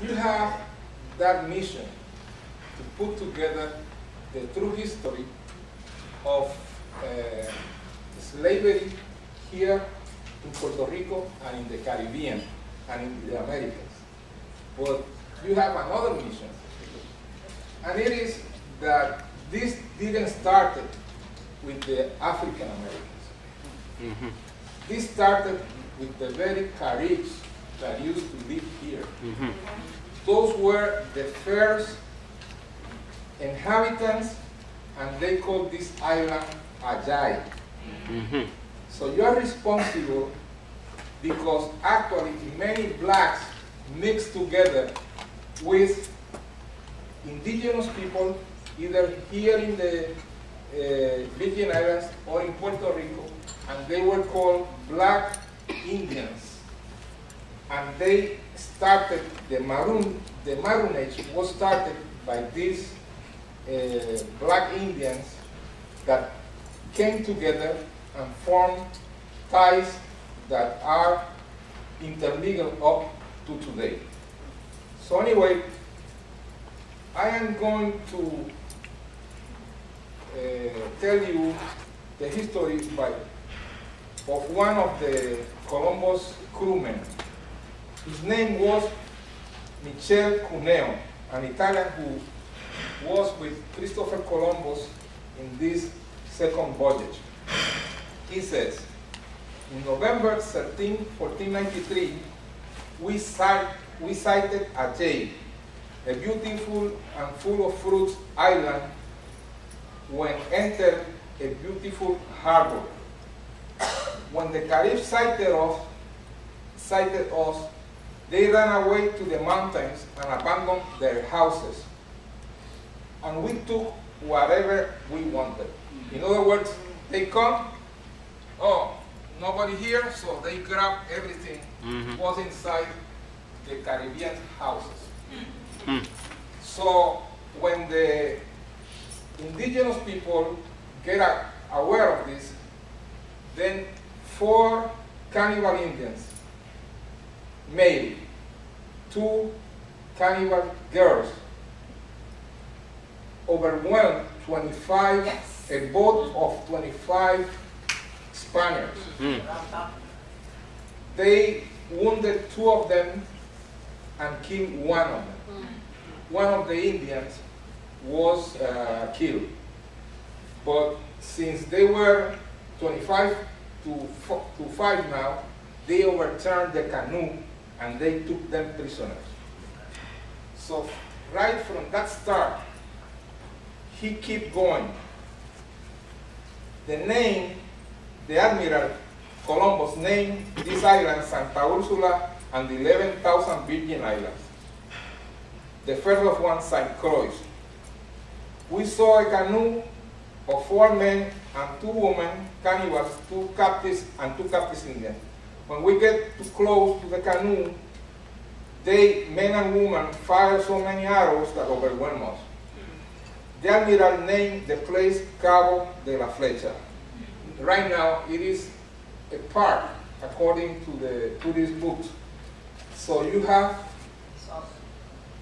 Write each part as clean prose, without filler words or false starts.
you have that mission to put together the true history of slavery here in Puerto Rico and in the Caribbean and in the Americas. But you have another mission, and it is that this didn't start with the African Americans. Mm-hmm. This started with the very Caribs that used to live here. Mm-hmm. Those were the first inhabitants, and they called this island Ajay. Mm-hmm. So you are responsible because actually many blacks mixed together with indigenous people, either here in the Virgin Islands or in Puerto Rico, and they were called Black Indians. And they started, the Maroon age was started by these Black Indians that came together and formed ties that are interlegal up to today. So anyway, I am going to tell you the history of one of the Columbus crewmen. His name was Michel Cuneo, an Italian who was with Christopher Columbus in this second voyage. He says, in November 13, 1493, we sighted Ajay, a beautiful and full of fruits island, when entered a beautiful harbor. When the Caribs sighted us, they ran away to the mountains and abandoned their houses. And we took whatever we wanted. In other words, they come, oh, nobody here, so they grab everything was inside the Caribbean houses. So when the indigenous people get aware of this, then 4 cannibal Indians, male, 2 cannibal girls, overwhelmed a boat of 25 Spaniards. They wounded 2 of them and killed 1 of them. One of the Indians was killed. But since they were 25 to 5 now, they overturned the canoe and they took them prisoners. So right from that start, he kept going. The Admiral Columbus named this island Santa Ursula and the 11,000 Virgin Islands. The first of one, St. Croix. We saw a canoe of 4 men and 2 women, cannibals, 2 captives and 2 captive Indians. When we get too close to the canoe, men and women, fire so many arrows that overwhelm us. The Admiral named the place Cabo de la Flecha. Right now, it is a park, according to these books. So you have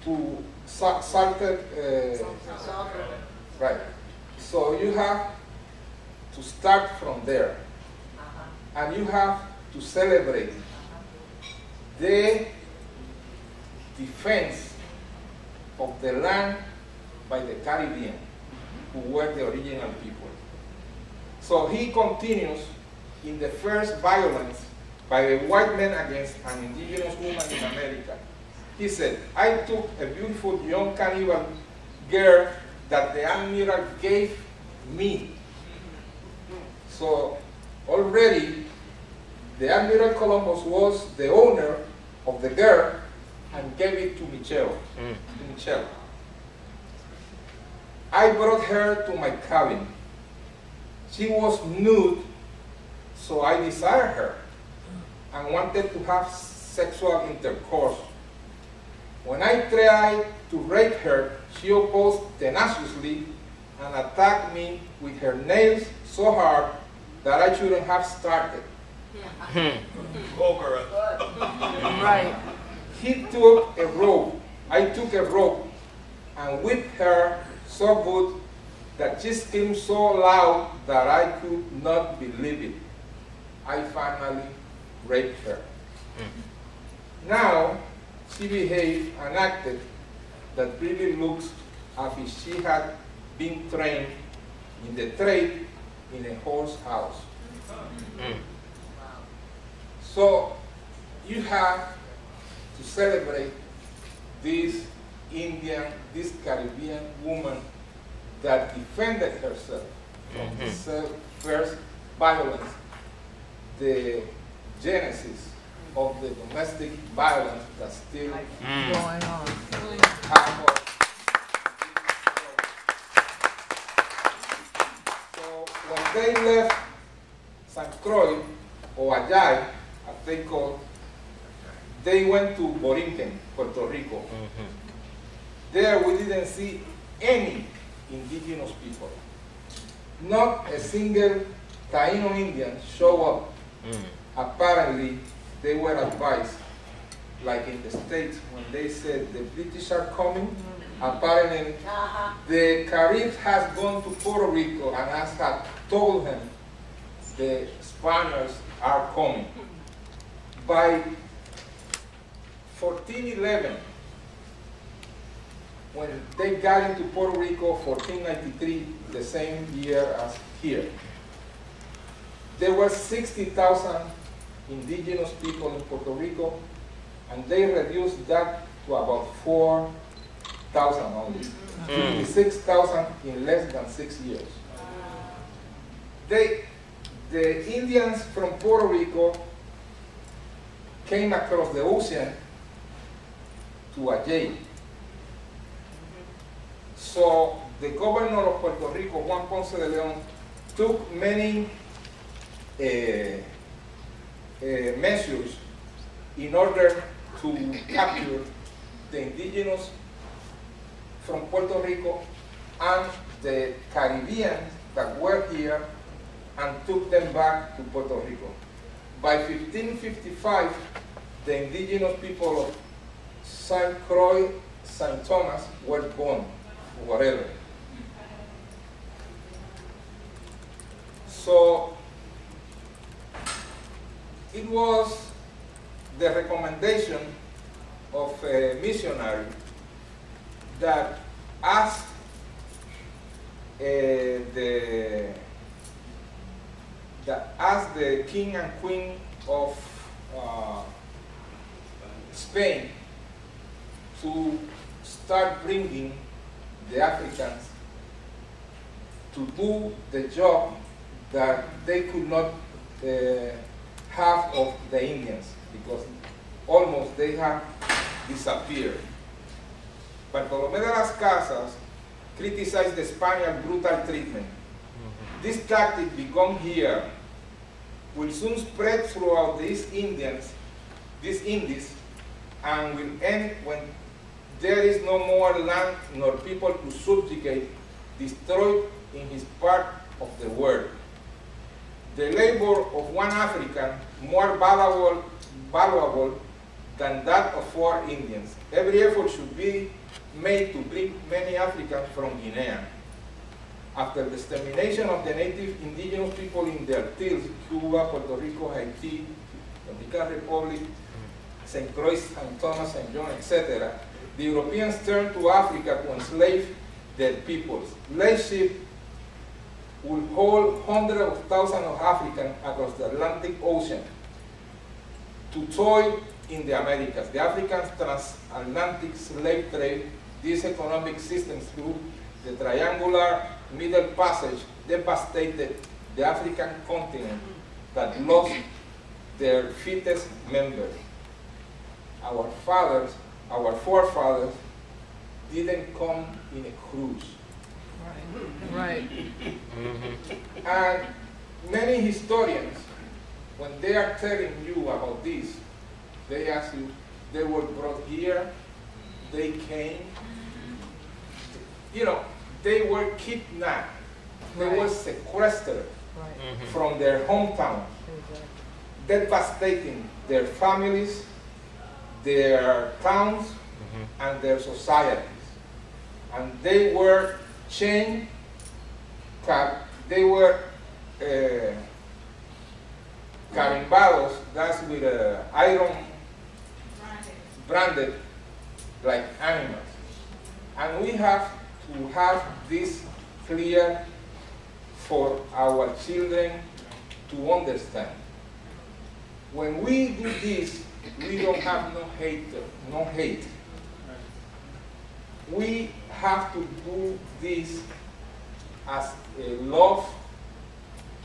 to salted, right. So you have to start from there, and you have to celebrate the defense of the land by the Caribbean, who were the original people. So he continues in the first violence by the white men against an indigenous woman in America. He said, I took a beautiful young cannibal girl that the Admiral gave me. So already the Admiral Columbus was the owner of the girl and gave it to Michel. I brought her to my cabin. She was nude, so I desired her and wanted to have sexual intercourse. When I tried to rape her, she opposed tenaciously and attacked me with her nails so hard that I shouldn't have started. Right. He took a rope I took a rope and whipped her so good that she screamed so loud that I could not believe it. I finally raped her. Now, she behaved and acted that really looks as if she had been trained in the trade in a horse house. So, you have to celebrate this Indian, this Caribbean woman that defended herself from the first violence, the genesis of the domestic violence that still Going on. happens. So when they left St. Croix, or Ajay, as they call, they went to Borinquen, Puerto Rico. There we didn't see any indigenous people. Not a single Taino Indian show up. Apparently, they were advised, like in the States, when they said the British are coming, apparently the Caribs has gone to Puerto Rico and has had told him the Spaniards are coming. By 1411, when they got into Puerto Rico, 1493, the same year as here, there were 60,000 indigenous people in Puerto Rico, and they reduced that to about 4,000 only. 56,000 in less than 6 years. The Indians from Puerto Rico came across the ocean to Ajay. So the governor of Puerto Rico, Juan Ponce de Leon, took many measures in order to capture the indigenous from Puerto Rico and the Caribbeans that were here and took them back to Puerto Rico. By 1555, the indigenous people of St. Croix, St. Thomas were born, whatever. So it was the recommendation of a missionary that asked the king and queen of Spain to start bringing the Africans to do the job that they could not have of the Indians, because almost they have disappeared. Bartolomé de las Casas criticized the Spaniard brutal treatment. This tactic begun here will soon spread throughout these Indies, and will end when there is no more land nor people to subjugate, destroyed in his part of the world. The labor of one African more valuable than that of 4 Indians. Every effort should be made to bring many Africans from Guinea. After the extermination of the native indigenous people in their tills, Cuba, Puerto Rico, Haiti, Dominican Republic, St. Croix, St. Thomas, St. John, etc., the Europeans turned to Africa to enslave their peoples. Slave ships would hold hundreds of thousands of Africans across the Atlantic Ocean to toil in the Americas. The African transatlantic slave trade, this economic system through the triangular Middle Passage, devastated the African continent that lost their fittest members. Our forefathers didn't come in a cruise. Right. And many historians, when they are telling you about this, they ask you, they were brought here, they came, you know, they were kidnapped, they were sequestered from their hometown, devastating their families, their towns, and their societies. And they were chained, they were carimbados, that's with iron branded like animals. And we have to have this clear for our children to understand. When we do this, we don't have no hate. We have to do this as a love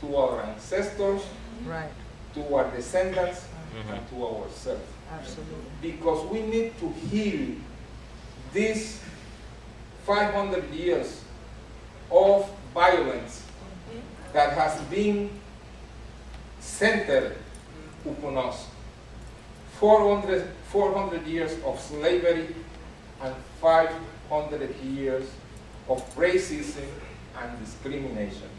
to our ancestors, Right. to our descendants, and to ourselves. Absolutely. Because we need to heal these 500 years of violence that has been centered upon us. 400 years of slavery and 500 years of racism and discrimination.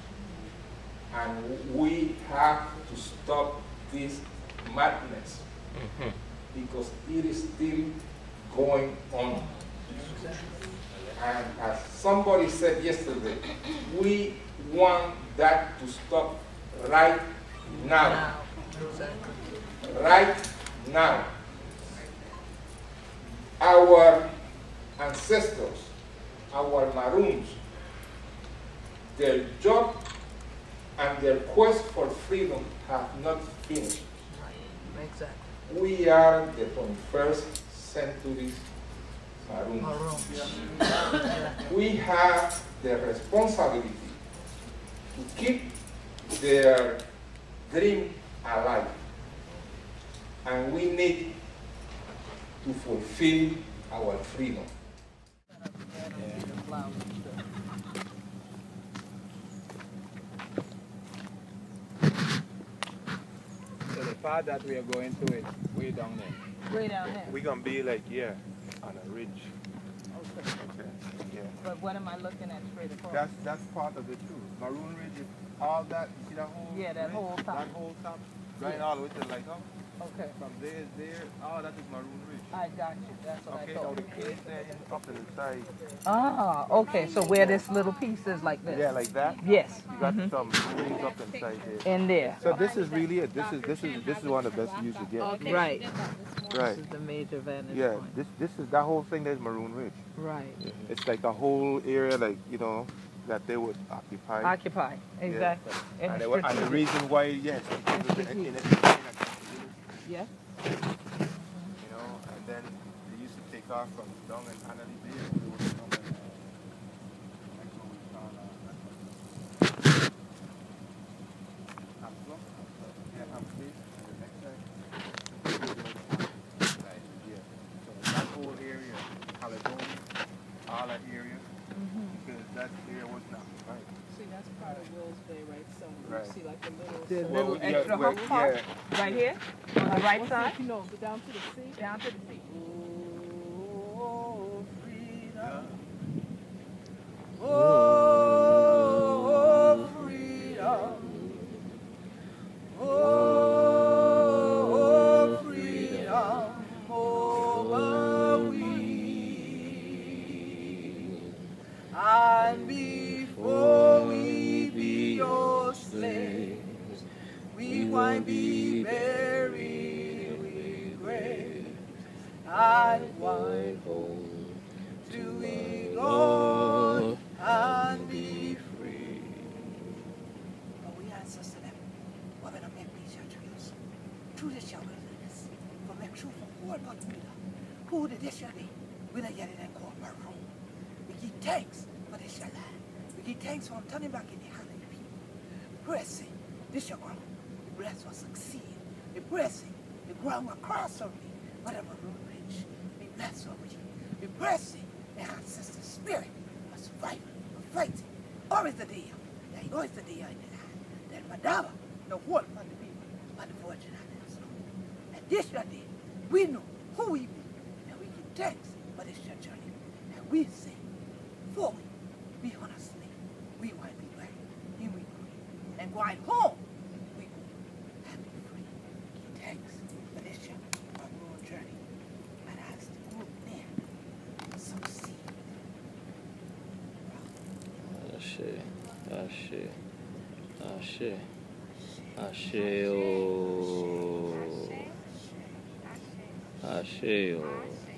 And we have to stop this madness because it is still going on. And as somebody said yesterday, we want that to stop right now. Exactly. Right now. Our ancestors, our Maroons, their job and their quest for freedom have not finished. Right. Exactly. We are the 21st century Maroons. Maroon. We have the responsibility to keep their dream alive. And we need to fulfill our freedom. So the part that we are going to is way down there. Way down there. We're gonna be like here on a ridge. Okay. Okay. Yeah. But what am I looking at straight across? That's part of it too. Maroon Ridge is all that. You see that whole Yeah, that ridge? whole top. That whole top, going all the way to the lighthouse. Okay. From there, all that is Maroon Ridge. I got you. That's what Okay. I Now thought. the cave there is up to the side. Ah, okay. So where this little piece is like this? Yeah, like that. Yes. You got some trees up inside there. In there. So this is really it. This is one of the best views you get. Right. Right. This is the major vantage Yeah. point. This is that whole thing. There's Maroon Ridge. Right. It's like a whole area, like that they would occupy. Occupy. Exactly. And, And they were, and the strategic. reason why, yes, because of the Yeah. and then they used to take off from down and Annalie Bay. They would come and, that's what we call, Abslo. Yeah, Abslo. And the next side, yeah. So that whole area, Caledonia, all that area, because that area was not right. See, that's part of Wills Bay, right? So Right. you see like the little... The so- little yeah, extra well, hump part yeah. right here on the right what's side. it? No, go down to the sea. Down to the sea. Oh, freedom. Oh, freedom. Oh, freedom over we. And before we be your slaves, we might be buried with graves and wide home to we go and be free. But we ancestors them, we're going to make these trees. Through this year wilderness, for make true for war but who did this year be? We don't get it and call Maroon. We give thanks for this year land. We give thanks for turning back in the hand of the people. Blessing, this year ground. The bless will succeed. The blessing, the ground will cross over me. Whatever road bridge, be blessed over you. The blessing, the ancestor spirit of survival, of fighting. Always the day, there always the day in the land. Then Madaba, the whole from the people, but the fortune and them so. And this your day, we know who we be, and we give thanks for this your journey. And we say, for we honestly, we want to be right, and we pray. And going home, we go and be free. Give thanks for this your road journey. And as the group there, Ashe. Ashe. Ashe. Oh. Ashe. Oh.